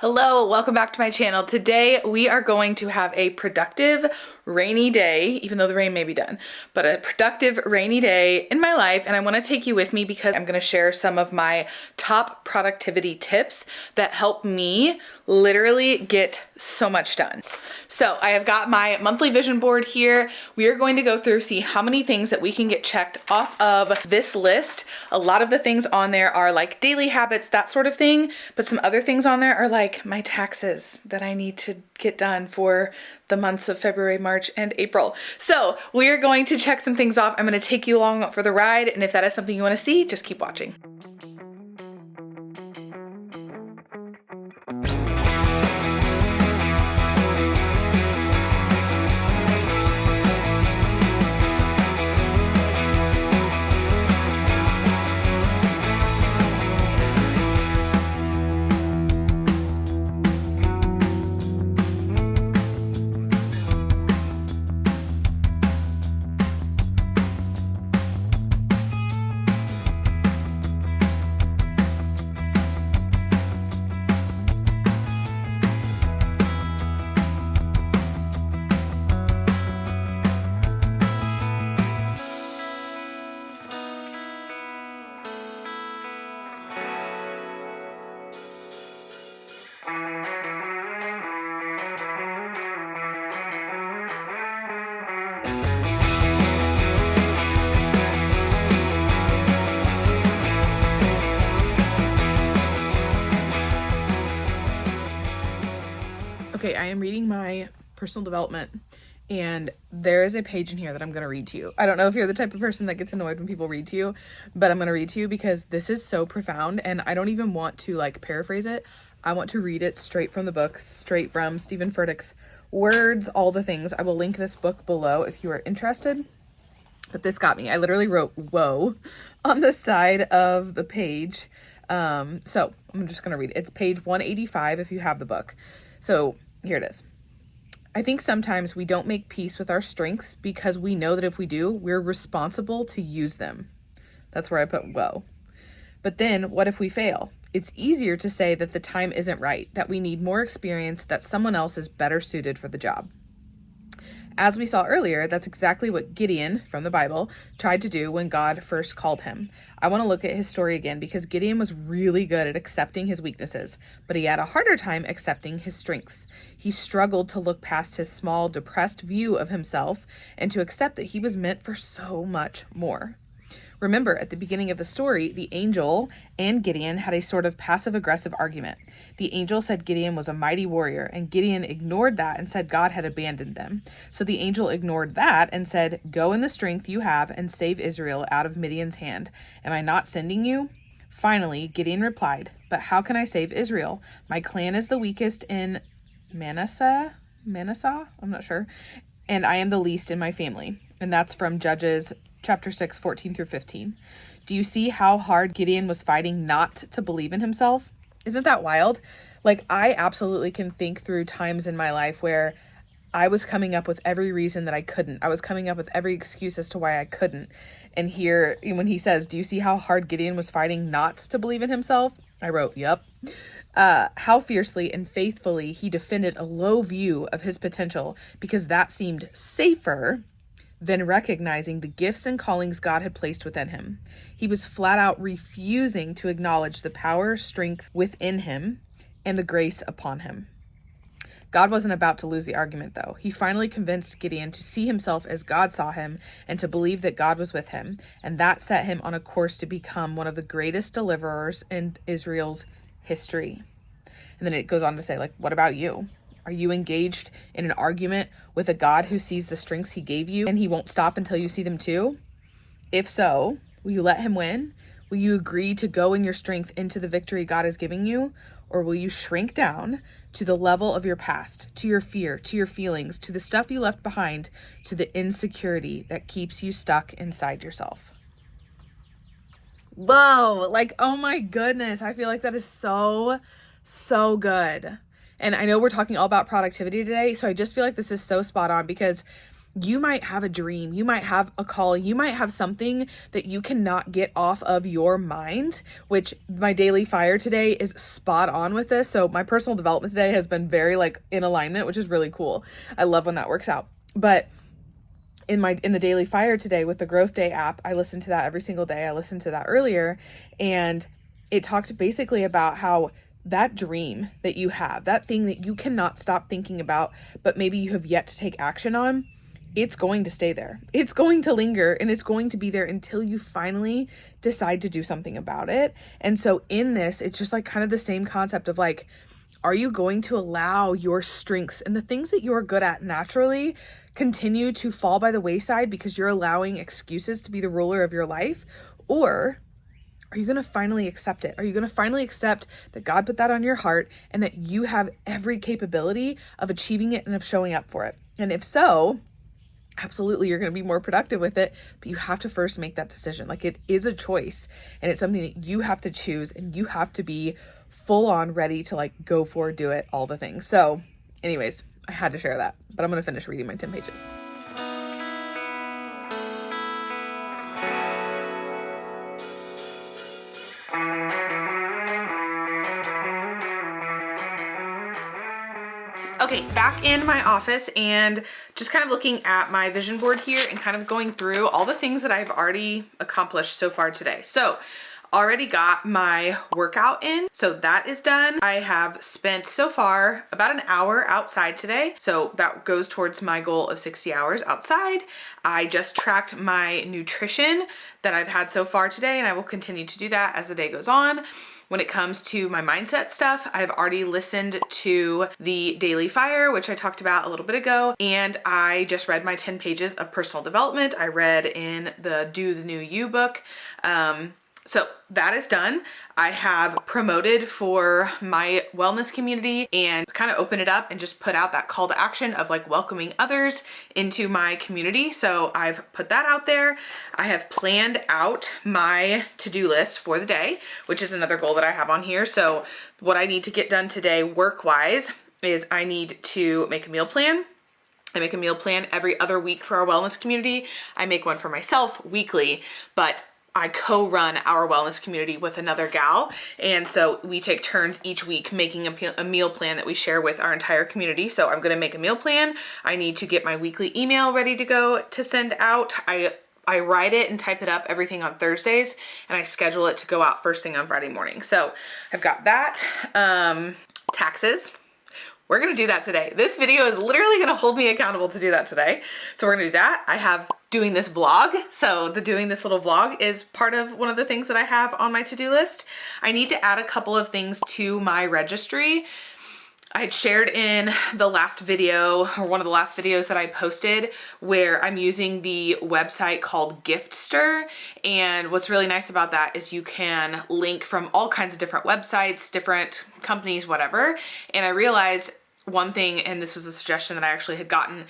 Hello, welcome back to my channel. Today we are going to have a productive rainy day, even though the rain may be done, but a productive rainy day in my life. And I want to take you with me because I'm going to share some of my top productivity tips that help me literally get so much done. So I have got my monthly vision board here. We are going to go through, see how many things that we can get checked off of this list. A lot of the things on there are like daily habits, that sort of thing, but some other things on there are like my taxes that I need to get done for the months of February, March, and April. So we are going to check some things off. I'm going to take you along for the ride, and if that is something you want to see, just keep watching. Okay, I am reading my personal development, and there is a page in here that I'm going to read to you. I don't know if you're the type of person that gets annoyed when people read to you, but I'm going to read to you because this is so profound, and I don't even want to like paraphrase it. I want to read it straight from the book, straight from Stephen Furtick's words, all the things. I will link this book below if you are interested. But this got me. I literally wrote "whoa" on the side of the page. So I'm just going to read it. It's page 185 if you have the book. So here it is. I think sometimes we don't make peace with our strengths because we know that if we do, we're responsible to use them. That's where I put "whoa." But then what if we fail? It's easier to say that the time isn't right, that we need more experience, that someone else is better suited for the job. As we saw earlier, that's exactly what Gideon, from the Bible, tried to do when God first called him. I want to look at his story again because Gideon was really good at accepting his weaknesses, but he had a harder time accepting his strengths. He struggled to look past his small, depressed view of himself and to accept that he was meant for so much more. Remember, at the beginning of the story, the angel and Gideon had a sort of passive-aggressive argument. The angel said Gideon was a mighty warrior, and Gideon ignored that and said God had abandoned them. So the angel ignored that and said, "Go in the strength you have and save Israel out of Midian's hand. Am I not sending you?" Finally, Gideon replied, "But how can I save Israel? My clan is the weakest in Manasseh? I'm not sure. And I am the least in my family." And that's from Judges chapter 6, 14 through 15. Do you see how hard Gideon was fighting not to believe in himself? Isn't that wild? Like, I absolutely can think through times in my life where I was coming up with every reason that I couldn't. I was coming up with every excuse as to why I couldn't. And here, when he says, do you see how hard Gideon was fighting not to believe in himself? I wrote, yep. How fiercely and faithfully he defended a low view of his potential because that seemed safer than recognizing the gifts and callings God had placed within him. He was flat out refusing to acknowledge the power, strength within him, and the grace upon him. God wasn't about to lose the argument, though. He finally convinced Gideon to see himself as God saw him and to believe that God was with him, and that set him on a course to become one of the greatest deliverers in Israel's history. And then it goes on to say, like, what about you? Are you engaged in an argument with a God who sees the strengths he gave you and he won't stop until you see them too? If so, will you let him win? Will you agree to go in your strength into the victory God is giving you? Or will you shrink down to the level of your past, to your fear, to your feelings, to the stuff you left behind, to the insecurity that keeps you stuck inside yourself? Whoa, like, oh my goodness. I feel like that is so good. And I know we're talking all about productivity today, so I just feel like this is so spot on because you might have a dream, you might have a call, you might have something that you cannot get off of your mind, which my daily fire today is spot on with this. So my personal development today has been very like in alignment, which is really cool. I love when that works out. But in the daily fire today with the Growth Day app, I listen to that every single day. I listened to that earlier, and it talked basically about how that dream that you have, that thing that you cannot stop thinking about, but maybe you have yet to take action on, it's going to stay there. It's going to linger, and it's going to be there until you finally decide to do something about it. And so in this, it's just like kind of the same concept of like, are you going to allow your strengths and the things that you're good at naturally continue to fall by the wayside because you're allowing excuses to be the ruler of your life? Or are you going to finally accept it? Are you going to finally accept that God put that on your heart and that you have every capability of achieving it and of showing up for it? And if so, absolutely, you're going to be more productive with it, but you have to first make that decision. Like, it is a choice, and it's something that you have to choose, and you have to be full on ready to like go for, do it, all the things. So anyways, I had to share that, but I'm going to finish reading my 10 pages. Okay, back in my office and just kind of looking at my vision board here and kind of going through all the things that I've already accomplished so far today. So already got my workout in, so that is done. I have spent so far about an hour outside today, so that goes towards my goal of 60 hours outside. I just tracked my nutrition that I've had so far today, and I will continue to do that as the day goes on. When it comes to my mindset stuff, I've already listened to the Daily Fire, which I talked about a little bit ago, and I just read my 10 pages of personal development. I read in the Do the New You book. So that is done. I have promoted for my wellness community and kind of opened it up and just put out that call to action of like welcoming others into my community. So I've put that out there. I have planned out my to-do list for the day, which is another goal that I have on here. So what I need to get done today work-wise is I need to make a meal plan. I make a meal plan every other week for our wellness community. I make one for myself weekly, but I co-run our wellness community with another gal. And so we take turns each week making a meal plan that we share with our entire community. So I'm going to make a meal plan. I need to get my weekly email ready to go to send out. I write it and type it up everything on Thursdays, and I schedule it to go out first thing on Friday morning. So I've got that. Taxes. We're going to do that today. This video is literally going to hold me accountable to do that today. So we're going to do that. I have doing this vlog. So the doing this little vlog is part of one of the things that I have on my to-do list. I need to add a couple of things to my registry. I had shared in the last video, or one of the last videos that I posted, where I'm using the website called Giftster. And what's really nice about that is you can link from all kinds of different websites, different companies, whatever. And I realized one thing, and this was a suggestion that I actually had gotten,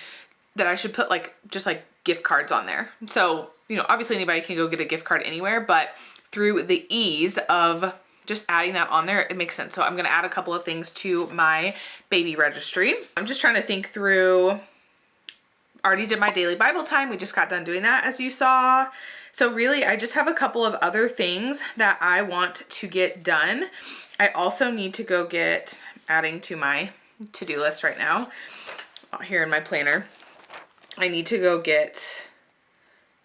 that I should put like just like gift cards on there. So, you know, obviously anybody can go get a gift card anywhere, but through the ease of just adding that on there, it makes sense. So I'm going to add a couple of things to my baby registry. I'm just trying to think through, already did my daily Bible time. We just got done doing that, as you saw. So really, I just have a couple of other things that I want to get done. I also need to go get, adding to my to-do list right now, here in my planner, I need to go get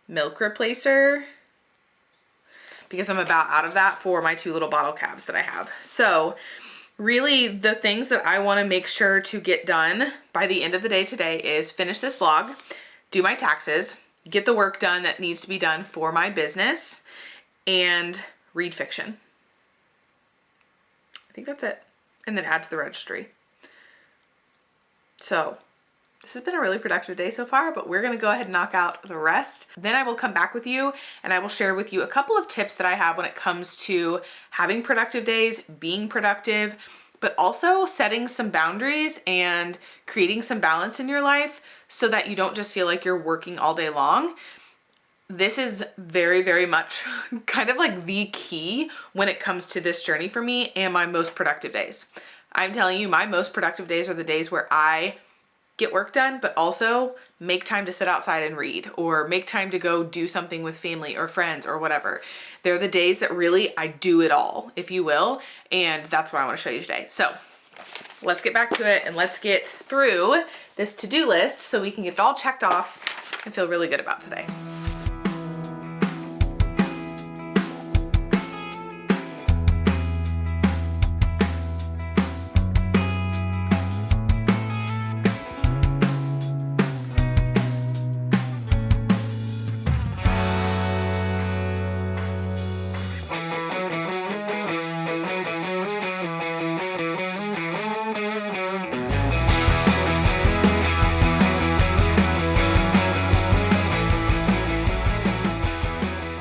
milk replacer, because I'm about out of that for my 2 little bottle caps that I have. So really the things that I want to make sure to get done by the end of the day today is finish this vlog, do my taxes, get the work done that needs to be done for my business, and read fiction. I think that's it. And then add to the registry. So this has been a really productive day so far, but we're going to go ahead and knock out the rest. Then I will come back with you and I will share with you a couple of tips that I have when it comes to having productive days, being productive, but also setting some boundaries and creating some balance in your life so that you don't just feel like you're working all day long. This is very, very much kind of like the key when it comes to this journey for me and my most productive days. I'm telling you, my most productive days are the days where I get work done, but also make time to sit outside and read, or make time to go do something with family or friends or whatever. They're the days that really I do it all, if you will, and that's what I want to show you today. So let's get back to it and let's get through this to-do list so we can get it all checked off and feel really good about today.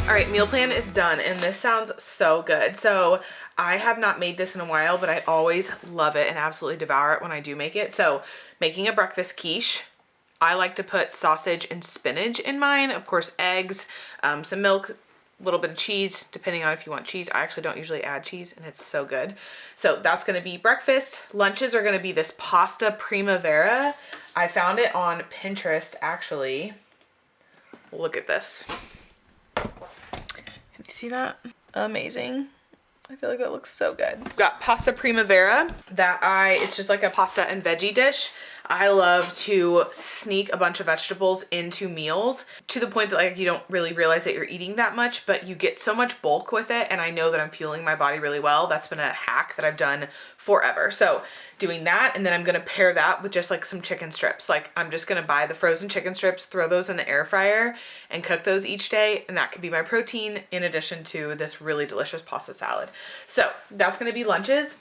All right, meal plan is done, and this sounds so good. So I have not made this in a while, but I always love it and absolutely devour it when I do make it. So making a breakfast quiche. I like to put sausage and spinach in mine. Of course, eggs, some milk, a little bit of cheese, depending on if you want cheese. I actually don't usually add cheese, and it's so good. So that's gonna be breakfast. Lunches are gonna be this pasta primavera. I found it on Pinterest, actually. Look at this. Can you see that? Amazing. I feel like that looks so good. We've got pasta primavera it's just like a pasta and veggie dish. I love to sneak a bunch of vegetables into meals to the point that like you don't really realize that you're eating that much, but you get so much bulk with it, and I know that I'm fueling my body really well. That's been a hack that I've done forever. So doing that, and then I'm gonna pair that with just like some chicken strips. Like I'm just gonna buy the frozen chicken strips, throw those in the air fryer, and cook those each day, and that could be my protein in addition to this really delicious pasta salad. So that's gonna be lunches.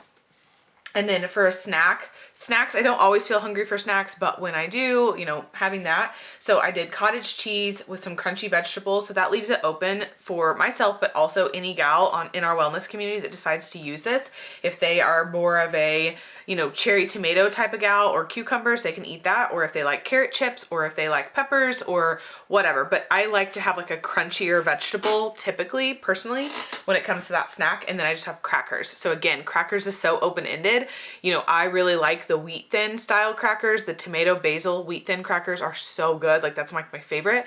And then for a snacks, I don't always feel hungry for snacks, but when I do, you know, having that. So I did cottage cheese with some crunchy vegetables. So that leaves it open for myself, but also any gal in our wellness community that decides to use this. If they are more of a, you know, cherry tomato type of gal or cucumbers, they can eat that. Or if they like carrot chips, or if they like peppers or whatever. But I like to have like a crunchier vegetable typically, personally, when it comes to that snack. And then I just have crackers. So again, crackers is so open-ended. You know, I really like the wheat thin style crackers. The tomato basil wheat thin crackers are so good. Like that's my favorite.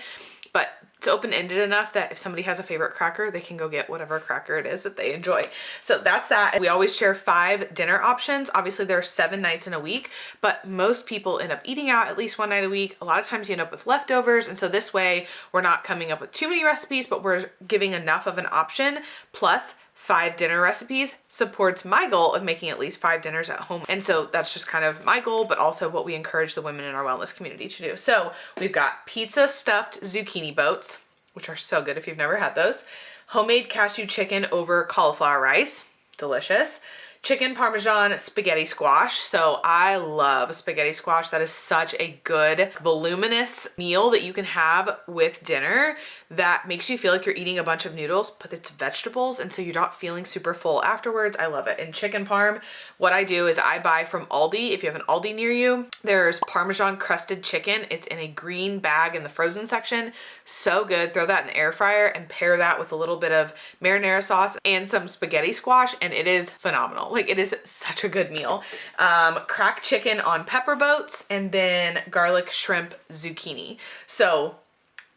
But it's open-ended enough that if somebody has a favorite cracker, they can go get whatever cracker it is that they enjoy. So that's that. We always share 5 dinner options. Obviously there are 7 nights in a week, but most people end up eating out at least 1 night a week. A lot of times you end up with leftovers. And so this way we're not coming up with too many recipes, but we're giving enough of an option. Plus 5 dinner recipes supports my goal of making at least 5 dinners at home. And so that's just kind of my goal, but also what we encourage the women in our wellness community to do. So we've got pizza stuffed zucchini boats, which are so good if you've never had those. Homemade cashew chicken over cauliflower rice, delicious. Chicken Parmesan spaghetti squash. So I love spaghetti squash. That is such a good, voluminous meal that you can have with dinner that makes you feel like you're eating a bunch of noodles, but it's vegetables, and so you're not feeling super full afterwards. I love it. And chicken parm, what I do is I buy from Aldi. If you have an Aldi near you, there's Parmesan crusted chicken. It's in a green bag in the frozen section. So good. Throw that in the air fryer and pair that with a little bit of marinara sauce and some spaghetti squash, and it is phenomenal. Like it is such a good meal. Cracked chicken on pepper boats, and then garlic shrimp zucchini. So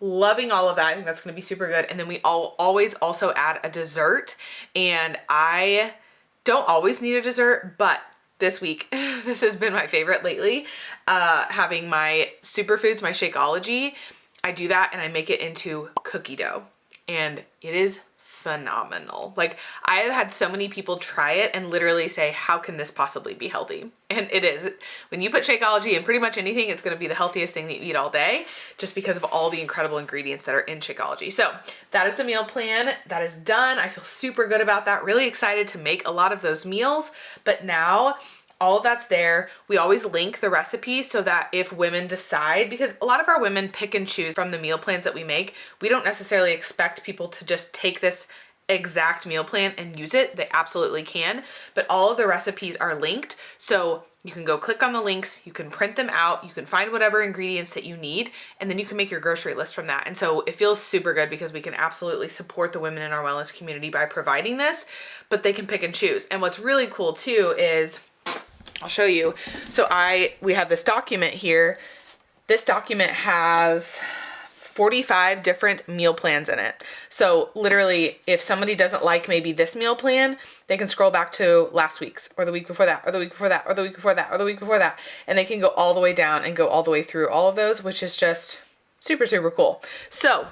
loving all of that. I think that's going to be super good. And then we always also add a dessert, and I don't always need a dessert, but this week, this has been my favorite lately. Having my superfoods, my Shakeology, I do that and I make it into cookie dough, and it is phenomenal. Like I have had so many people try it and literally say, how can this possibly be healthy? And it is. When you put Shakeology in pretty much anything, it's going to be the healthiest thing that you eat all day, just because of all the incredible ingredients that are in Shakeology. So that is the meal plan. That is done. I feel super good about that. Really excited to make a lot of those meals. But now all of that's there. We always link the recipes so that if women decide, because a lot of our women pick and choose from the meal plans that we make, we don't necessarily expect people to just take this exact meal plan and use it. They absolutely can, but all of the recipes are linked. So you can go click on the links, you can print them out, you can find whatever ingredients that you need, and then you can make your grocery list from that. And so it feels super good because we can absolutely support the women in our wellness community by providing this, but they can pick and choose. And what's really cool too is I'll show you. So we have this document here. This document has 45 different meal plans in it. So literally, if somebody doesn't like maybe this meal plan, they can scroll back to last week's or the week before that, or the week before that, or the week before that, or the week before that. And they can go all the way down and go all the way through all of those, which is just super, super cool. So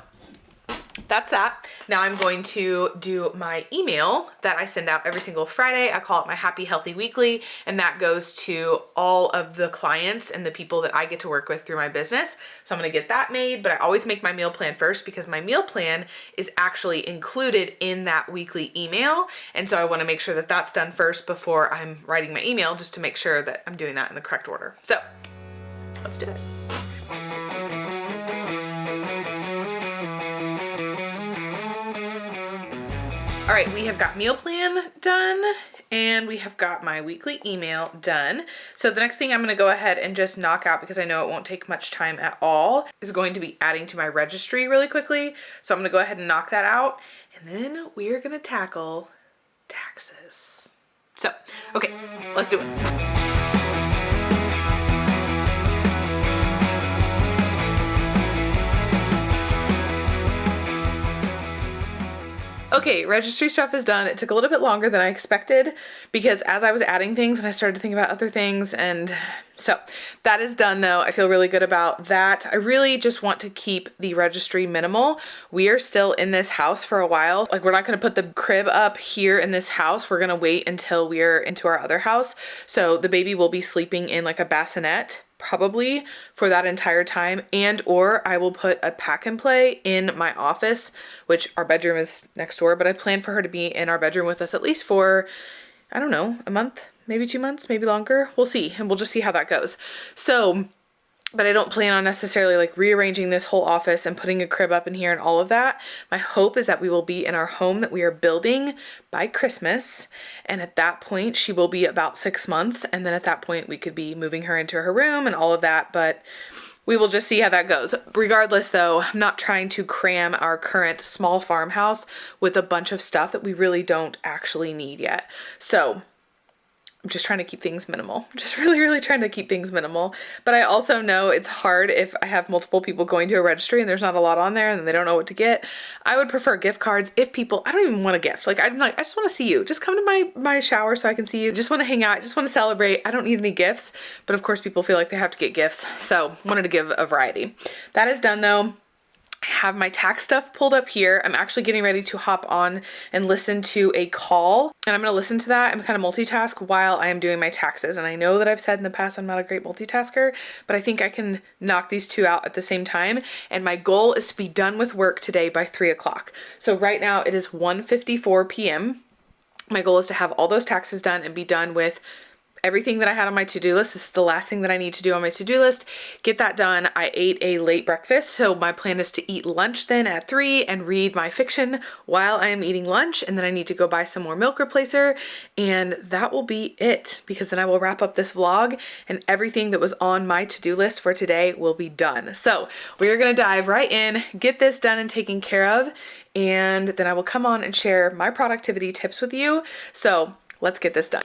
that's that. Now I'm going to do my email that I send out every single Friday. I call it my Happy Healthy Weekly, and that goes to all of the clients and the people that I get to work with through my business. So I'm gonna get that made, but I always make my meal plan first because my meal plan is actually included in that weekly email. And so I wanna make sure that that's done first before I'm writing my email, just to make sure that I'm doing that in the correct order. So let's do it. All right, we have got meal plan done and we have got my weekly email done. So the next thing I'm gonna go ahead and just knock out, because I know it won't take much time at all, is going to be adding to my registry really quickly. So I'm gonna go ahead and knock that out, and then we're gonna tackle taxes. So, okay, let's do it. Okay, registry stuff is done. It took a little bit longer than I expected because as I was adding things and I started to think about other things, and so that is done though. I feel really good about that. I really just want to keep the registry minimal. We are still in this house for a while. Like, we're not gonna put the crib up here in this house. We're gonna wait until we're into our other house. So the baby will be sleeping in like a bassinet probably for that entire time, and or I will put a pack and play in my office, which our bedroom is next door, but I plan for her to be in our bedroom with us at least for, I don't know, a month, maybe 2 months, maybe longer. We'll see, and we'll just see how that goes. So, but I don't plan on necessarily like rearranging this whole office and putting a crib up in here and all of that. My hope is that we will be in our home that we are building by Christmas. And at that point, she will be about 6 months. And then at that point, we could be moving her into her room and all of that. But we will just see how that goes. Regardless though, I'm not trying to cram our current small farmhouse with a bunch of stuff that we really don't actually need yet. So I'm just trying to keep things minimal. Just really trying to keep things minimal. But I also know it's hard if I have multiple people going to a registry and there's not a lot on there and they don't know what to get. I would prefer gift cards if people, I don't even want a gift. Like, I just want to see you. Just come to my shower so I can see you. Just want to hang out. Just want to celebrate. I don't need any gifts. But of course people feel like they have to get gifts. So wanted to give a variety. That is done though. I have my tax stuff pulled up here. I'm actually getting ready to hop on and listen to a call, and I'm going to listen to that and kind of multitask while I am doing my taxes. And I know that I've said in the past I'm not a great multitasker, but I think I can knock these two out at the same time. And my goal is to be done with work today by 3 o'clock. So right now it is 1:54 p.m. My goal is to have all those taxes done and be done with everything that I had on my to-do list. This is the last thing that I need to do on my to-do list. Get that done. I ate a late breakfast, so my plan is to eat lunch then at 3 and read my fiction while I am eating lunch, and then I need to go buy some more milk replacer, and that will be it, because then I will wrap up this vlog and everything that was on my to-do list for today will be done. So we are gonna dive right in, get this done and taken care of, and then I will come on and share my productivity tips with you. So let's get this done.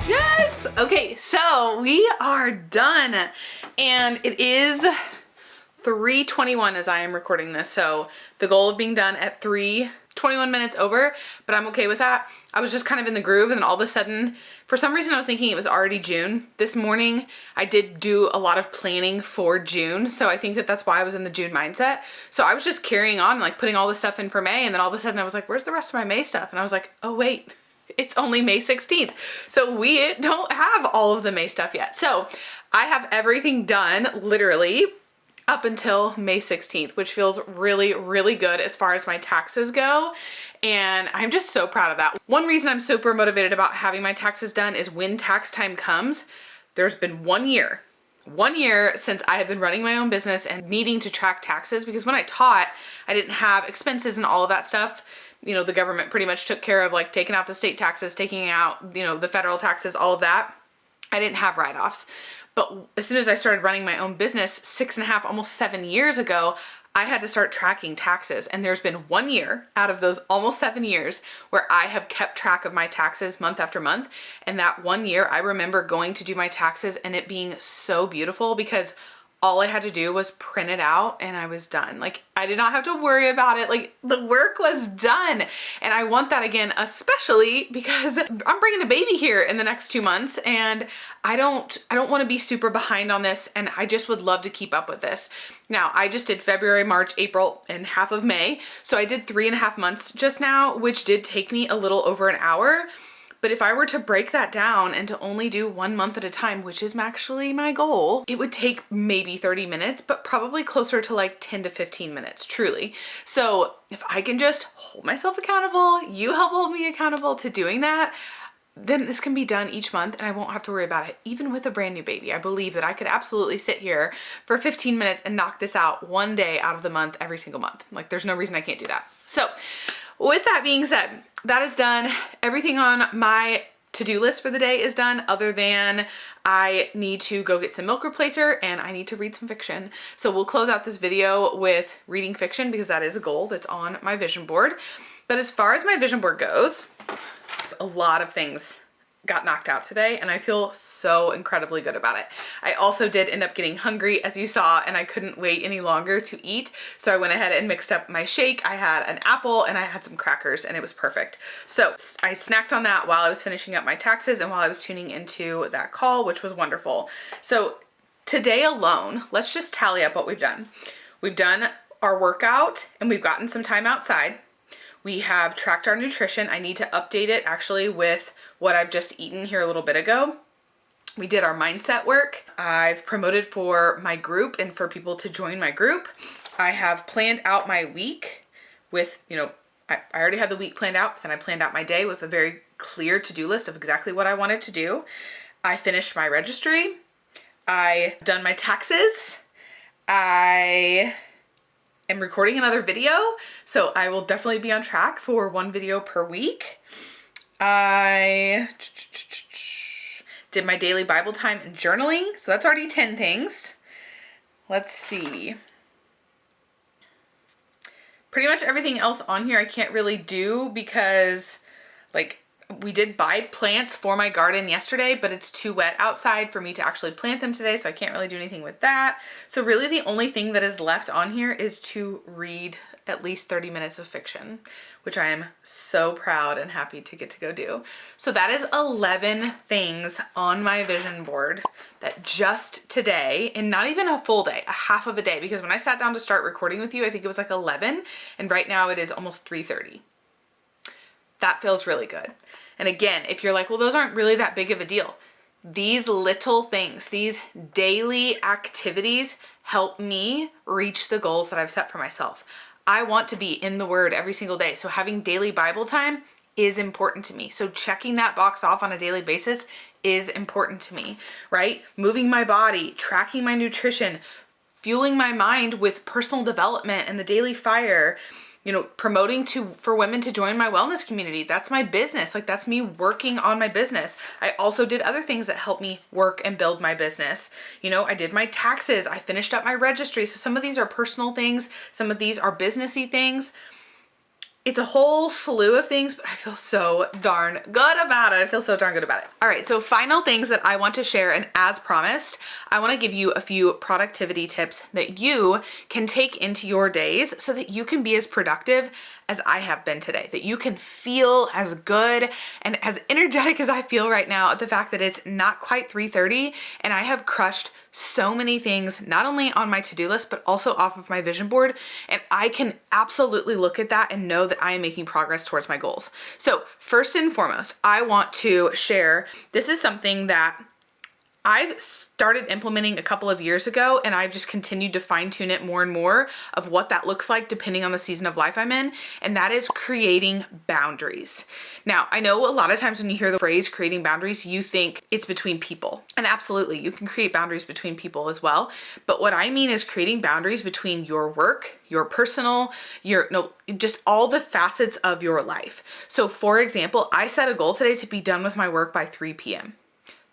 Yes! Okay, so we are done. And it is 3:21 as I am recording this. So the goal of being done at 3:20 21 minutes over, but I'm okay with that. I was just kind of in the groove, and then all of a sudden, for some reason I was thinking it was already June. This morning I did do a lot of planning for June, so I think that that's why I was in the June mindset. So I was just carrying on, like putting all this stuff in for May, and then all of a sudden I was like, where's the rest of my May stuff? And I was like, oh wait, it's only May 16th. So we don't have all of the May stuff yet. So I have everything done literally up until May 16th, which feels really, really good as far as my taxes go. And I'm just so proud of that. One reason I'm super motivated about having my taxes done is when tax time comes, there's been 1 year since I have been running my own business and needing to track taxes, because when I taught, I didn't have expenses and all of that stuff. You know, the government pretty much took care of like taking out the state taxes, taking out, you know, the federal taxes, all of that. I didn't have write-offs. But as soon as I started running my own business 6.5, almost 7 years ago, I had to start tracking taxes. And there's been 1 year out of those almost 7 years where I have kept track of my taxes month after month. And that 1 year, I remember going to do my taxes and it being so beautiful, because all I had to do was print it out and I was done. Like, I did not have to worry about it. Like, the work was done. And I want that again, especially because I'm bringing a baby here in the next 2 months, and I don't want to be super behind on this, and I just would love to keep up with this. Now, I just did February, March, April, and half of May. So I did 3.5 months just now, which did take me a little over an hour. But if I were to break that down and to only do 1 month at a time, which is actually my goal, it would take maybe 30 minutes, but probably closer to like 10 to 15 minutes, truly. So if I can just hold myself accountable, you help hold me accountable to doing that, then this can be done each month and I won't have to worry about it. Even with a brand new baby, I believe that I could absolutely sit here for 15 minutes and knock this out 1 day out of the month every single month. Like, there's no reason I can't do that. So with that being said, that is done. Everything on my to-do list for the day is done, other than I need to go get some milk replacer and I need to read some fiction. So we'll close out this video with reading fiction, because that is a goal that's on my vision board. But as far as my vision board goes, a lot of things got knocked out today and I feel so incredibly good about it. I also did end up getting hungry, as you saw, and I couldn't wait any longer to eat. So I went ahead and mixed up my shake. I had an apple and I had some crackers and it was perfect. So I snacked on that while I was finishing up my taxes and while I was tuning into that call, which was wonderful. So today alone, let's just tally up what we've done. We've done our workout and we've gotten some time outside. We have tracked our nutrition. I need to update it actually with what I've just eaten here a little bit ago. We did our mindset work. I've promoted for my group and for people to join my group. I have planned out my week with, you know, I already had the week planned out, but then I planned out my day with a very clear to-do list of exactly what I wanted to do. I finished my registry. I've done my taxes. I am recording another video, so I will definitely be on track for 1 video per week. I did my daily Bible time and journaling, so that's already 10 things. Let's see. Pretty much everything else on here I can't really do because, like, we did buy plants for my garden yesterday, but it's too wet outside for me to actually plant them today, so I can't really do anything with that. So really the only thing that is left on here is to read at least 30 minutes of fiction, which I am so proud and happy to get to go do. So that is 11 things on my vision board that just today, and not even a full day, a half of a day, because when I sat down to start recording with you, I think it was like 11, and right now it is almost 3:30. That feels really good. And again, if you're like, well, those aren't really that big of a deal. These little things, these daily activities help me reach the goals that I've set for myself. I want to be in the Word every single day. So having daily Bible time is important to me. So checking that box off on a daily basis is important to me, right? Moving my body, tracking my nutrition, fueling my mind with personal development and the daily fire, you know, promoting for women to join my wellness community. That's my business. Like, that's me working on my business. I also did other things that help me work and build my business. You know, I did my taxes. I finished up my registry. So some of these are personal things. Some of these are businessy things. It's a whole slew of things, but I feel so darn good about it. I feel so darn good about it. All right, so final things that I want to share, and as promised, I want to give you a few productivity tips that you can take into your days so that you can be as productive as I have been today, that you can feel as good and as energetic as I feel right now at the fact that it's not quite 3:30 and I have crushed so many things, not only on my to-do list, but also off of my vision board. And I can absolutely look at that and know that I am making progress towards my goals. So first and foremost, I want to share, this is something that I've started implementing a couple of years ago, and I've just continued to fine tune it more and more of what that looks like depending on the season of life I'm in, and that is creating boundaries. Now, I know a lot of times when you hear the phrase creating boundaries, you think it's between people, and absolutely, you can create boundaries between people as well, but what I mean is creating boundaries between your work, your personal, just all the facets of your life. So for example, I set a goal today to be done with my work by 3 p.m.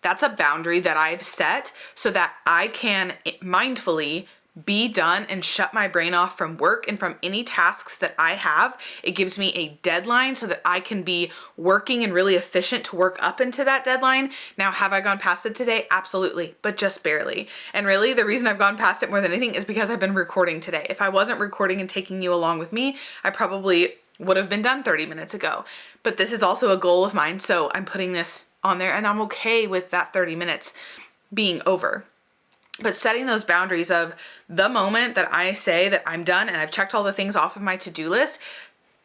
That's a boundary that I've set so that I can mindfully be done and shut my brain off from work and from any tasks that I have. It gives me a deadline so that I can be working and really efficient to work up into that deadline. Now, have I gone past it today? Absolutely, but just barely. And really, the reason I've gone past it more than anything is because I've been recording today. If I wasn't recording and taking you along with me, I probably would have been done 30 minutes ago. But this is also a goal of mine, so I'm putting this on there and I'm okay with that 30 minutes being over. But setting those boundaries of the moment that I say that I'm done and I've checked all the things off of my to-do list,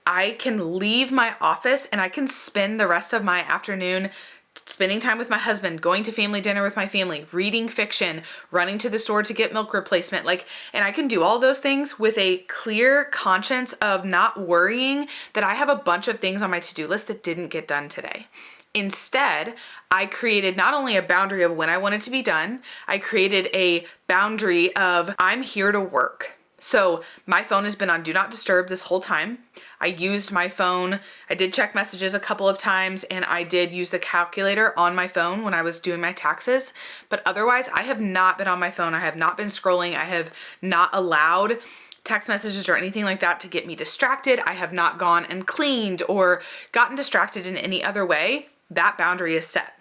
I can leave my office and I can spend the rest of my afternoon spending time with my husband, going to family dinner with my family, reading fiction, running to the store to get milk replacement, and I can do all those things with a clear conscience of not worrying that I have a bunch of things on my to-do list that didn't get done today. Instead, I created not only a boundary of when I wanted to be done, I created a boundary of I'm here to work. So my phone has been on Do Not Disturb this whole time. I used my phone. I did check messages a couple of times, and I did use the calculator on my phone when I was doing my taxes. But otherwise, I have not been on my phone. I have not been scrolling. I have not allowed text messages or anything like that to get me distracted. I have not gone and cleaned or gotten distracted in any other way. That boundary is set.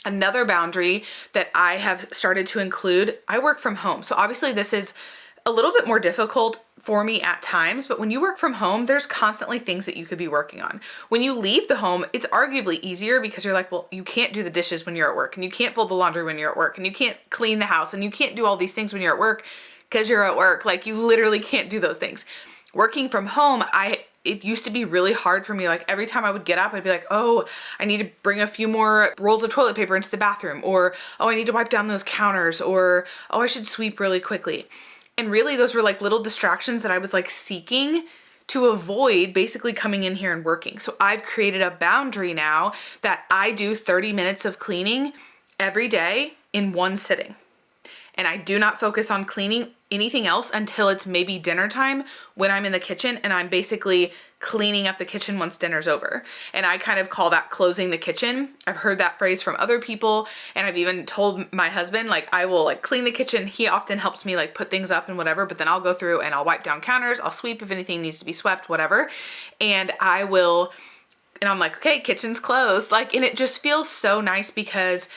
Another boundary that I have started to include, I work from home. So obviously this is a little bit more difficult for me at times, but when you work from home, there's constantly things that you could be working on. When you leave the home, it's arguably easier because you're like, well, you can't do the dishes when you're at work, and you can't fold the laundry when you're at work, and you can't clean the house, and you can't do all these things when you're at work because you're at work. Like, you literally can't do those things. Working from home, it used to be really hard for me. Like, every time I would get up, I'd be like, oh, I need to bring a few more rolls of toilet paper into the bathroom, or, oh, I need to wipe down those counters, or, oh, I should sweep really quickly. And really, those were like little distractions that I was like seeking to avoid basically coming in here and working. So I've created a boundary now that I do 30 minutes of cleaning every day in one sitting. And I do not focus on cleaning anything else until it's maybe dinner time when I'm in the kitchen and I'm basically cleaning up the kitchen once dinner's over. And I kind of call that closing the kitchen. I've heard that phrase from other people, and I've even told my husband, like, I will like clean the kitchen. He often helps me like put things up and whatever, but then I'll go through and I'll wipe down counters, I'll sweep if anything needs to be swept, whatever. And I'm like, okay, kitchen's closed. Like, and it just feels so nice because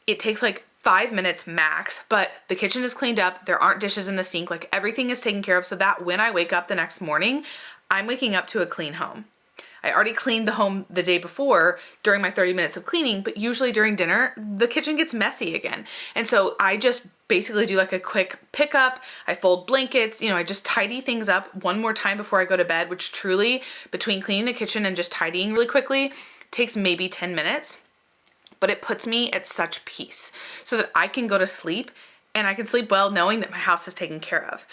it takes like 5 minutes max, but the kitchen is cleaned up. There aren't dishes in the sink. Like, everything is taken care of so that when I wake up the next morning, I'm waking up to a clean home. I already cleaned the home the day before during my 30 minutes of cleaning, but usually during dinner, the kitchen gets messy again. And so I just basically do like a quick pickup. I fold blankets, I just tidy things up one more time before I go to bed, which truly, between cleaning the kitchen and just tidying really quickly, takes maybe 10 minutes. But it puts me at such peace so that I can go to sleep, and I can sleep well knowing that my house is taken care of.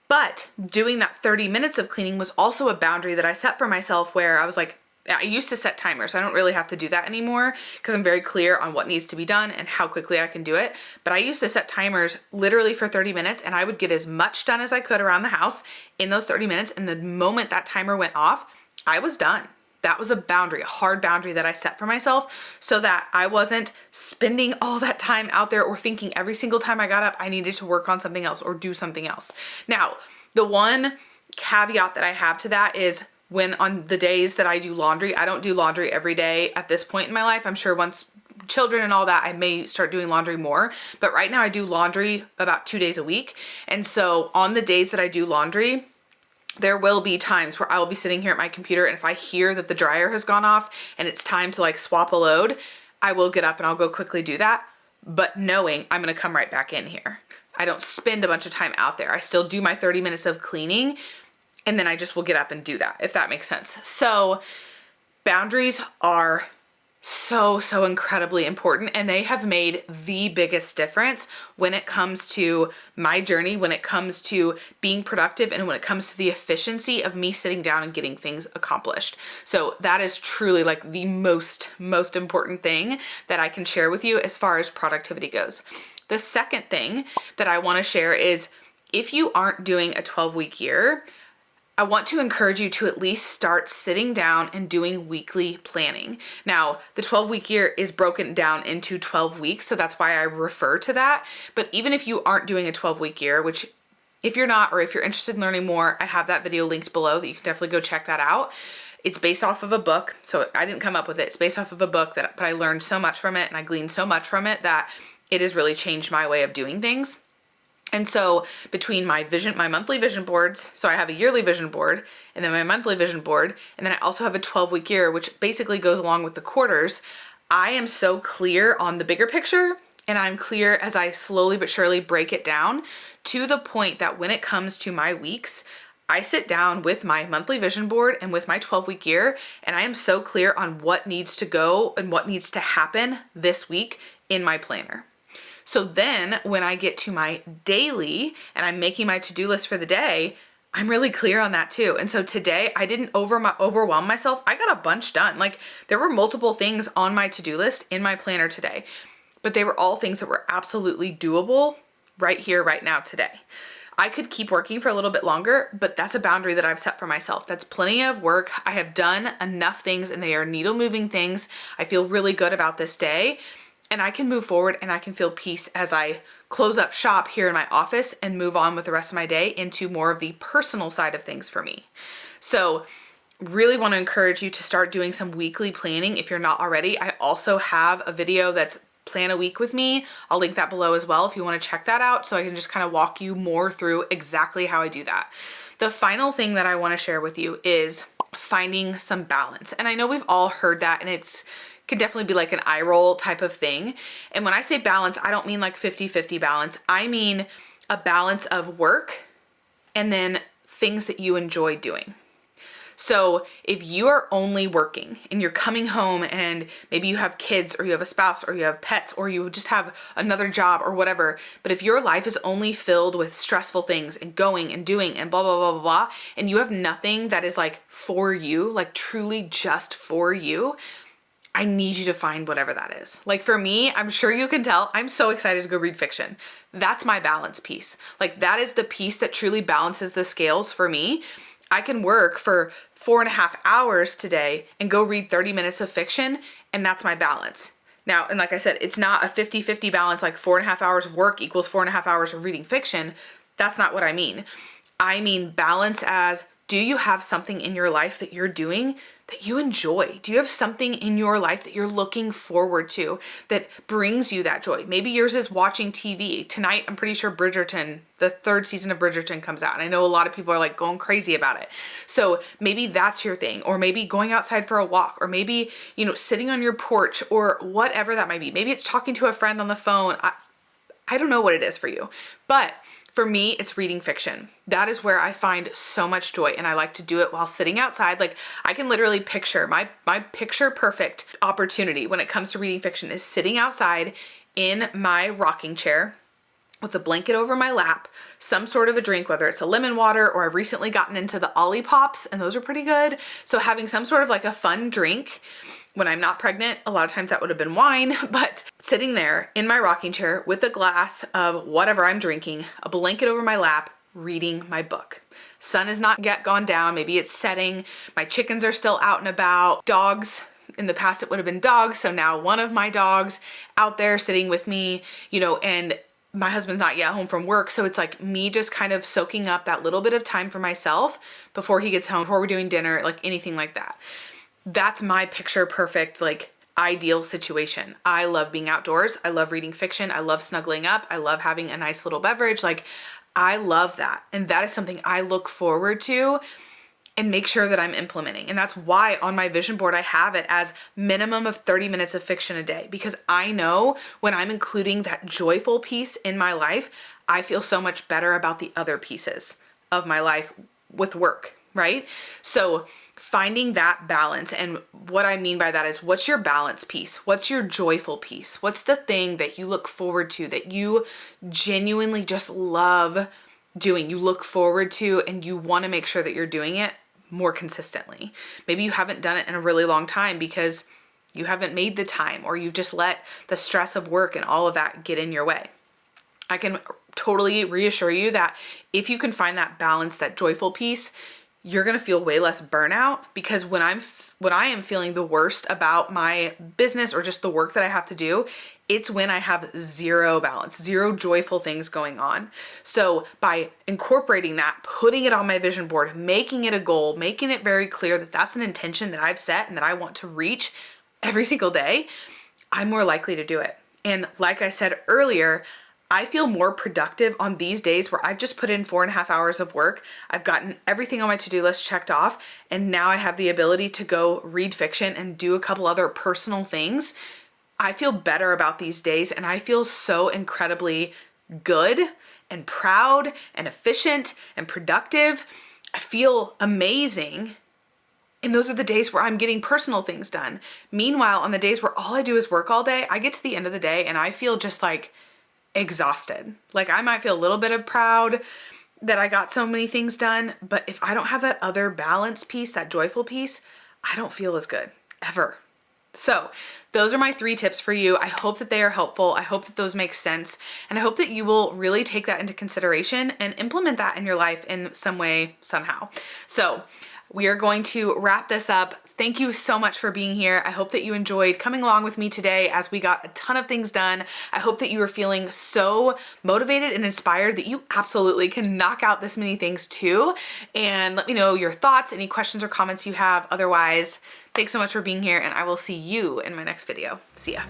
But doing that 30 minutes of cleaning was also a boundary that I set for myself, where I was like, I used to set timers. I don't really have to do that anymore because I'm very clear on what needs to be done and how quickly I can do it. But I used to set timers literally for 30 minutes, and I would get as much done as I could around the house in those 30 minutes. And the moment that timer went off, I was done. That was a boundary, a hard boundary that I set for myself so that I wasn't spending all that time out there or thinking every single time I got up I needed to work on something else or do something else. Now, the one caveat that I have to that is when on the days that I do laundry, I don't do laundry every day at this point in my life. I'm sure once children and all that, I may start doing laundry more, but right now I do laundry about 2 days a week. And so on the days that I do laundry, there will be times where I will be sitting here at my computer, and if I hear that the dryer has gone off and it's time to like swap a load, I will get up and I'll go quickly do that, but knowing I'm gonna come right back in here. I don't spend a bunch of time out there. I still do my 30 minutes of cleaning, and then I just will get up and do that, if that makes sense. So boundaries are so incredibly important, and they have made the biggest difference when it comes to my journey, when it comes to being productive, and when it comes to the efficiency of me sitting down and getting things accomplished. So that is truly like the most important thing that I can share with you as far as productivity goes. The second thing that I want to share is, if you aren't doing a 12-week year, I want to encourage you to at least start sitting down and doing weekly planning. Now, the 12-week year is broken down into 12 weeks, so that's why I refer to that. But even if you aren't doing a 12-week year, which if you're not, or if you're interested in learning more, I have that video linked below that you can definitely go check that out. It's based off of a book, so I didn't come up with it. It's based off of a book, but I learned so much from it and I gleaned so much from it that it has really changed my way of doing things. And so between my monthly vision boards, so I have a yearly vision board and then my monthly vision board, and then I also have a 12-week year, which basically goes along with the quarters. I am so clear on the bigger picture, and I'm clear as I slowly but surely break it down to the point that when it comes to my weeks, I sit down with my monthly vision board and with my 12-week year, and I am so clear on what needs to go and what needs to happen this week in my planner. So then when I get to my daily and I'm making my to-do list for the day, I'm really clear on that too. And so today I didn't overwhelm myself. I got a bunch done. Like, there were multiple things on my to-do list in my planner today, but they were all things that were absolutely doable right here, right now, today. I could keep working for a little bit longer, but that's a boundary that I've set for myself. That's plenty of work. I have done enough things, and they are needle moving things. I feel really good about this day. And I can move forward and I can feel peace as I close up shop here in my office and move on with the rest of my day into more of the personal side of things for me. So really want to encourage you to start doing some weekly planning if you're not already. I also have a video that's Plan a Week with me. I'll link that below as well if you want to check that out, so I can just kind of walk you more through exactly how I do that. The final thing that I want to share with you is finding some balance. And I know we've all heard that, and it's could definitely be like an eye roll type of thing. And when I say balance, I don't mean like 50-50 balance. I mean a balance of work and then things that you enjoy doing. So if you are only working and you're coming home and maybe you have kids or you have a spouse or you have pets or you just have another job or whatever, but if your life is only filled with stressful things and going and doing and blah, blah, blah, blah, blah, and you have nothing that is like for you, like truly just for you, I need you to find whatever that is. Like for me, I'm sure you can tell, I'm so excited to go read fiction. That's my balance piece. Like that is the piece that truly balances the scales for me. I can work for 4.5 hours today and go read 30 minutes of fiction, and that's my balance. Now, and like I said, it's not a 50-50 balance, like 4.5 hours of work equals 4.5 hours of reading fiction. That's not what I mean. I mean balance as, do you have something in your life that you're doing that you enjoy? Do you have something in your life that you're looking forward to that brings you that joy? Maybe yours is watching TV. Tonight, I'm pretty sure Bridgerton, the 3rd season of Bridgerton comes out. And I know a lot of people are like going crazy about it. So maybe that's your thing, or maybe going outside for a walk, or maybe, you know, sitting on your porch, or whatever that might be. Maybe it's talking to a friend on the phone. I don't know what it is for you, but for me, it's reading fiction. That is where I find so much joy, and I like to do it while sitting outside. Like I can literally picture my picture perfect opportunity when it comes to reading fiction is sitting outside in my rocking chair with a blanket over my lap, some sort of a drink, whether it's a lemon water, or I've recently gotten into the Olippops and those are pretty good. So having some sort of like a fun drink. When I'm not pregnant, a lot of times that would have been wine, but sitting there in my rocking chair with a glass of whatever I'm drinking, a blanket over my lap, reading my book. Sun has not yet gone down. Maybe it's setting. My chickens are still out and about. Dogs, in the past it would have been dogs. So now one of my dogs out there sitting with me, you know, and my husband's not yet home from work. So it's like me just kind of soaking up that little bit of time for myself before he gets home, before we're doing dinner, like anything like that. That's my picture perfect, like ideal situation. I love being outdoors. I love reading fiction. I love snuggling up. I love having a nice little beverage. Like I love that. And that is something I look forward to and make sure that I'm implementing. And that's why on my vision board, I have it as minimum of 30 minutes of fiction a day, because I know when I'm including that joyful piece in my life, I feel so much better about the other pieces of my life with work, right? So finding that balance, and what I mean by that is, what's your balance piece? What's your joyful piece? What's the thing that you look forward to, that you genuinely just love doing, you look forward to, and you want to make sure that you're doing it more consistently? Maybe you haven't done it in a really long time because you haven't made the time, or you've just let the stress of work and all of that get in your way. I can totally reassure you that if you can find that balance, that joyful piece, you're going to feel way less burnout, because when I am feeling the worst about my business or just the work that I have to do, it's when I have zero balance, zero joyful things going on. So by incorporating that, putting it on my vision board, making it a goal, making it very clear that that's an intention that I've set and that I want to reach every single day, I'm more likely to do it. And like I said earlier, I feel more productive on these days where I've just put in 4.5 hours of work. I've gotten everything on my to-do list checked off, and now I have the ability to go read fiction and do a couple other personal things. I feel better about these days, and I feel so incredibly good and proud and efficient and productive. I feel amazing. And those are the days where I'm getting personal things done. Meanwhile, on the days where all I do is work all day, I get to the end of the day and I feel just like exhausted. Like I might feel a little bit of proud that I got so many things done, but if I don't have that other balance piece, that joyful piece, I don't feel as good ever. So those are my 3 tips for you. I hope that they are helpful. I hope that those make sense. And I hope that you will really take that into consideration and implement that in your life in some way, somehow. So we are going to wrap this up. Thank you so much for being here. I hope that you enjoyed coming along with me today as we got a ton of things done. I hope that you are feeling so motivated and inspired that you absolutely can knock out this many things too. And let me know your thoughts, any questions or comments you have. Otherwise, thanks so much for being here, and I will see you in my next video. See ya.